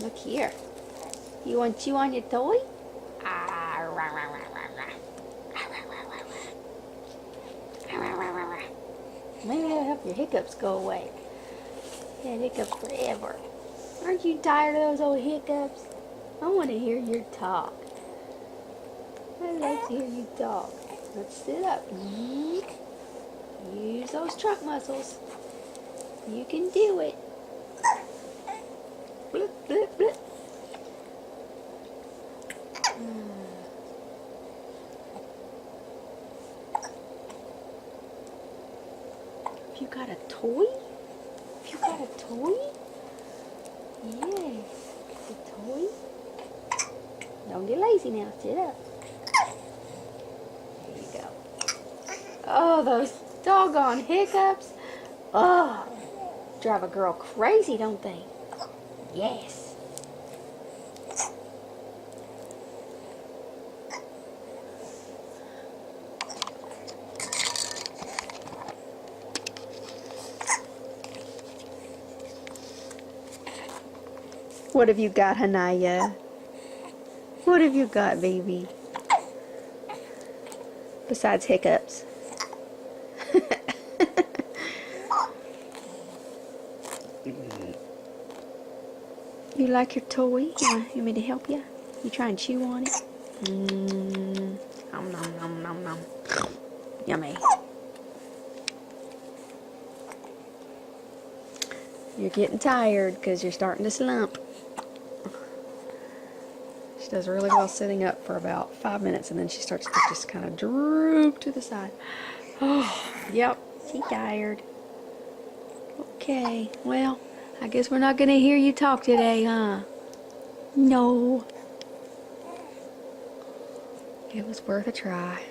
Look here. You want to chew on your toy? Ah, rah, rah, rah, rah, rah. Ah, rah, rah, rah, rah. Ah, rah, rah, rah, rah. Maybe that'll help your hiccups go away. You had hiccups forever. Aren't you tired of those old hiccups? I want to hear you talk. I'd like to hear you talk. Let's sit up. Use those trunk muscles. You can do it. Blip, blip, blip. Have you got a toy? Have you got a toy? Yes. A toy? Don't get lazy now. Sit up. There you go. Oh, those doggone hiccups. Oh, drive a girl crazy, don't they? Yes. What have you got, Hanaya? What have you got, baby? Besides hiccups. You like your toy? You want me to help you? You try and chew on it? Nom nom nom nom nom. Yummy. You're getting tired because you're starting to slump. She does really well sitting up for about 5 minutes, and then she starts to just kind of droop to the side. Oh, yep, she's tired. Okay, well, I guess we're not going to hear you talk today, huh? No. It was worth a try.